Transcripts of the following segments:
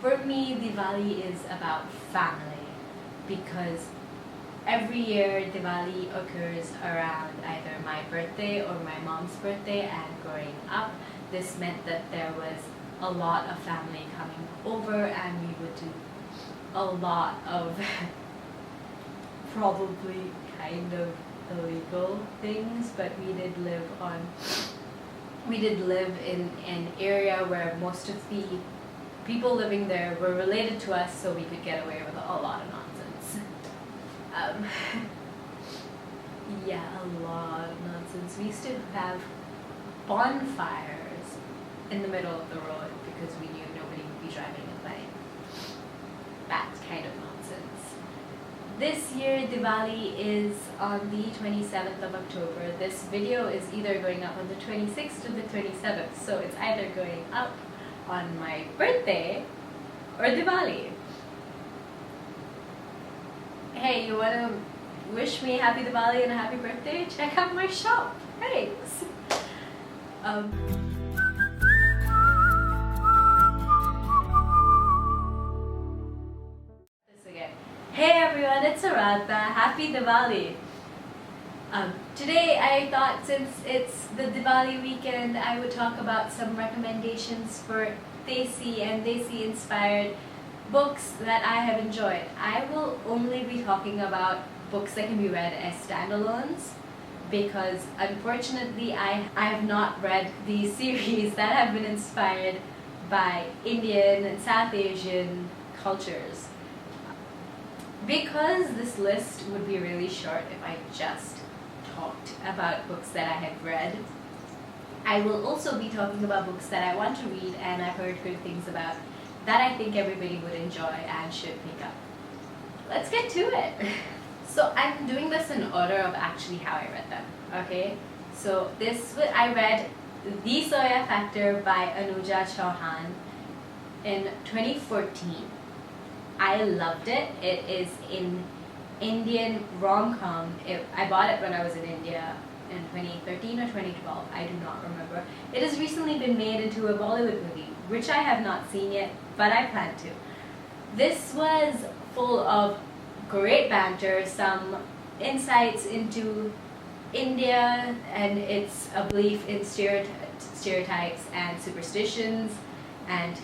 For me, Diwali is about family because every year Diwali occurs around either my birthday or my mom's birthday, and growing up, this meant that there was a lot of family coming over and we would do a lot of probably kind of illegal things, but we did live in an area where most of the people living there were related to us, so we could get away with a lot of nonsense. Yeah, a lot of nonsense. We used to have bonfires in the middle of the road because we knew nobody would be driving a plane. That kind of nonsense. This year Diwali is on the 27th of October. This video is either going up on the 26th or the 27th, so it's either going up on my birthday or Diwali. Hey, you want to wish me happy Diwali and a happy birthday? Check out my shop. Thanks. Hey everyone, it's Anuja. Happy Diwali. Today I thought, since it's the Diwali weekend, I would talk about some recommendations for Desi and Desi inspired books that I have enjoyed. I will only be talking about books that can be read as standalones because unfortunately I have not read the series that have been inspired by Indian and South Asian cultures. Because this list would be really short if I just talked about books that I have read, I will also be talking about books that I want to read and I've heard good things about that I think everybody would enjoy and should pick up. Let's get to it. So I'm doing this in order of actually how I read them, okay? So I read The Zoya Factor by Anuja Chauhan in 2014. I loved it. It is an Indian rom-com. I bought it when I was in India in 2013 or 2012. I do not remember. It has recently been made into a Bollywood movie, which I have not seen yet, but I plan to. This was full of great banter, some insights into India and its belief in stereotypes and superstitions, and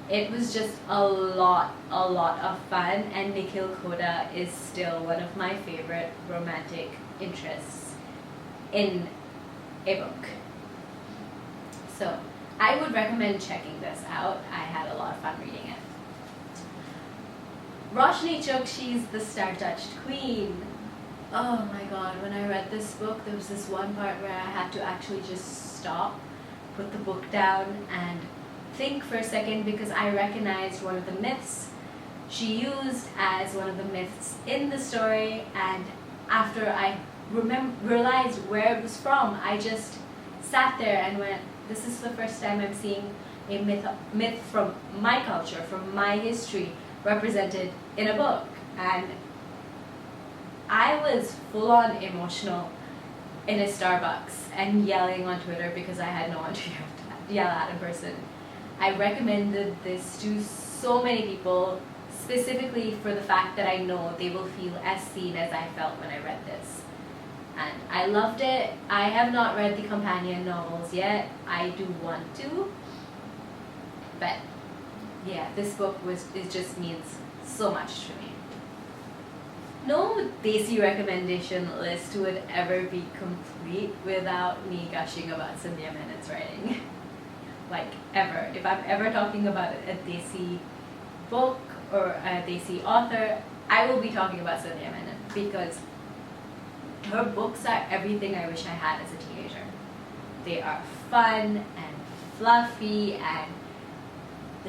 it was just a lot of fun, and Nikhil Koda is still one of my favorite romantic interests in a book. So I would recommend checking this out. I had a lot of fun reading it. Roshani Chokshi's The Star-Touched Queen. Oh my god, when I read this book, there was this one part where I had to actually just stop, put the book down, and think for a second because I recognized one of the myths she used as one of the myths in the story, and after I realized where it was from, I just sat there and went, this is the first time I'm seeing a myth from my culture, from my history, represented in a book. And I was full on emotional in a Starbucks and yelling on Twitter because I had no one to yell at in person. I recommended this to so many people, specifically for the fact that I know they will feel as seen as I felt when I read this. And I loved it. I have not read the companion novels yet. I do want to. But yeah, this book it just means so much to me. No Desi recommendation list would ever be complete without me gushing about Sandhya Menon's writing. Like, ever. If I'm ever talking about a Desi book or a Desi author, I will be talking about Sandhya Menon because her books are everything I wish I had as a teenager. They are fun and fluffy, and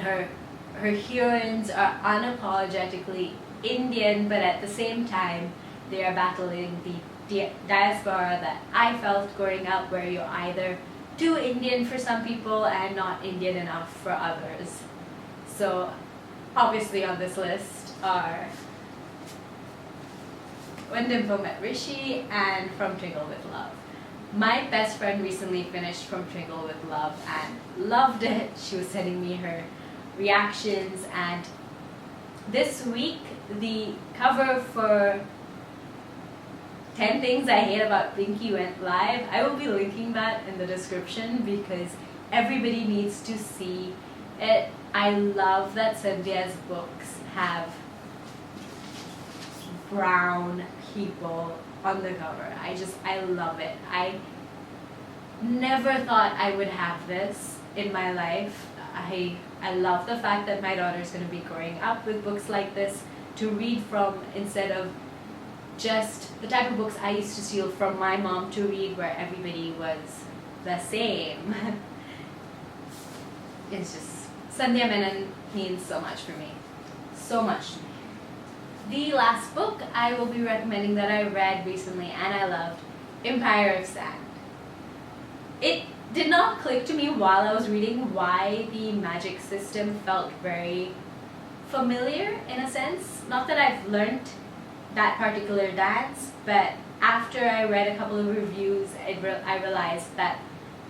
her heroines are unapologetically Indian, but at the same time they are battling the diaspora that I felt growing up, where you're either too Indian for some people and not Indian enough for others. So obviously on this list are When Dimple Met Rishi and From Twinkle with Love. My best friend recently finished From Twinkle with Love and loved it. She was sending me her reactions. And this week, the cover for 10 Things I Hate About Pinky went live. I will be linking that in the description because everybody needs to see it. I love that Sandhya's books have brown people on the cover. I love it. I never thought I would have this in my life. I love the fact that my daughter's going to be growing up with books like this to read from, instead of just the type of books I used to steal from my mom to read where everybody was the same. It's just, Sandhya Menon means so much for me. So much to me. The last book I will be recommending that I read recently and I loved, Empire of Sand. It did not click to me while I was reading why the magic system felt very familiar in a sense. Not that I've learnt that particular dance, but after I read a couple of reviews, I realized that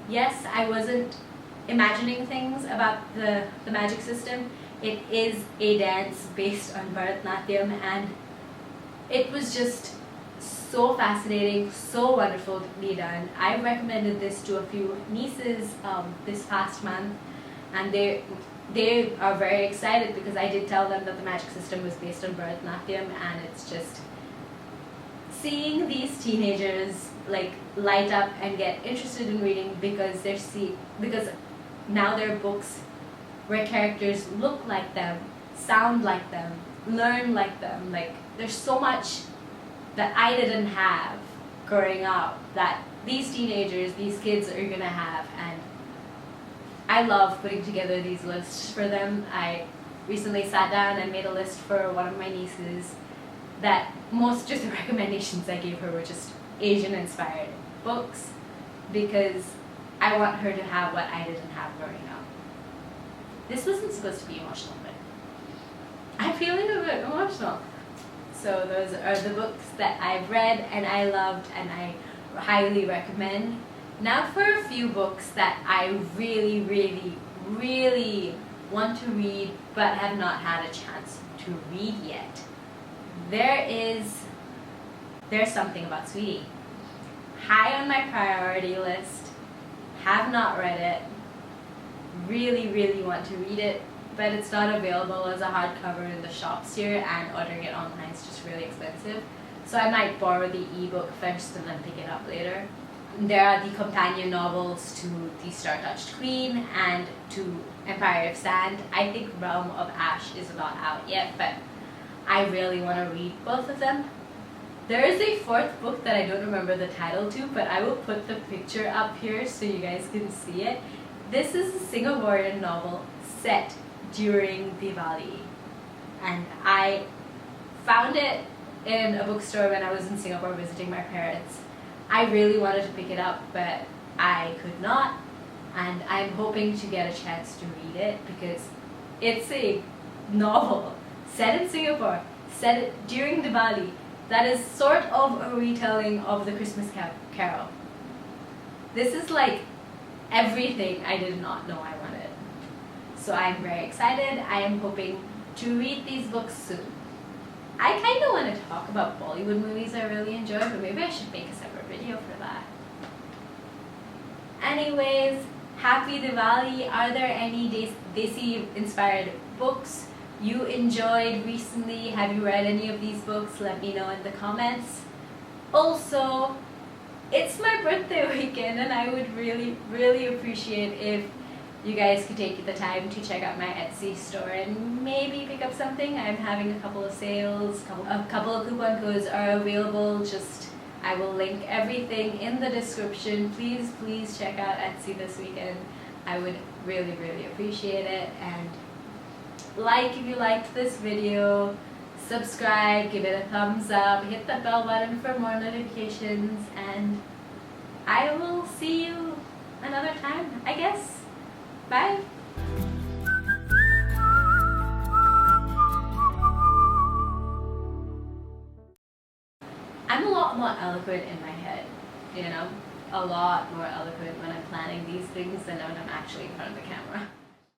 yes, I wasn't imagining things about the magic system. It is a dance based on Bharatanatyam, and it was just so fascinating, so wonderfully done. I recommended this to a few nieces this past month, and they are very excited because I did tell them that the magic system was based on Bharatanatyam, and it's just seeing these teenagers like light up and get interested in reading because because now there are books where characters look like them, sound like them, learn like them. Like, there's so much that I didn't have growing up that these teenagers, these kids are gonna have, and I love putting together these lists for them. I recently sat down and made a list for one of my nieces that most of the recommendations I gave her were just Asian inspired books because I want her to have what I didn't have growing up. This wasn't supposed to be emotional, but I'm feeling a bit emotional. So those are the books that I've read and I loved and I highly recommend. Now for a few books that I really, really, really want to read but have not had a chance to read yet. There's Something About Sweetie. High on my priority list, have not read it, really, really want to read it, but it's not available as a hardcover in the shops here, and ordering it online is just really expensive. So I might borrow the ebook first and then pick it up later. There are the companion novels to The Star-Touched Queen and to Empire of Sand. I think Realm of Ash is not out yet, but I really want to read both of them. There is a fourth book that I don't remember the title to, but I will put the picture up here so you guys can see it. This is a Singaporean novel set during Diwali, and I found it in a bookstore when I was in Singapore visiting my parents. I really wanted to pick it up, but I could not, and I'm hoping to get a chance to read it because it's a novel set in Singapore, set during Diwali, that is sort of a retelling of the Christmas Carol. This is like everything I did not know I wanted. So I'm very excited. I am hoping to read these books soon. I kind of want to talk about Bollywood movies I really enjoy, but maybe I should make a separate video for that. Anyways, happy Diwali. Are there any Desi inspired books you enjoyed recently? Have you read any of these books? Let me know in the comments. Also, it's my birthday weekend and I would really, really appreciate if you guys could take the time to check out my Etsy store and maybe pick up something. I'm having a couple of sales, a couple of coupon codes are available. I will link everything in the description. Please check out Etsy this weekend. I would really, really appreciate it. And like if you liked this video, subscribe, give it a thumbs up, hit the bell button for more notifications, and I will see you another time, I guess. Bye! I'm a lot more eloquent in my head, you know? A lot more eloquent when I'm planning these things than when I'm actually in front of the camera.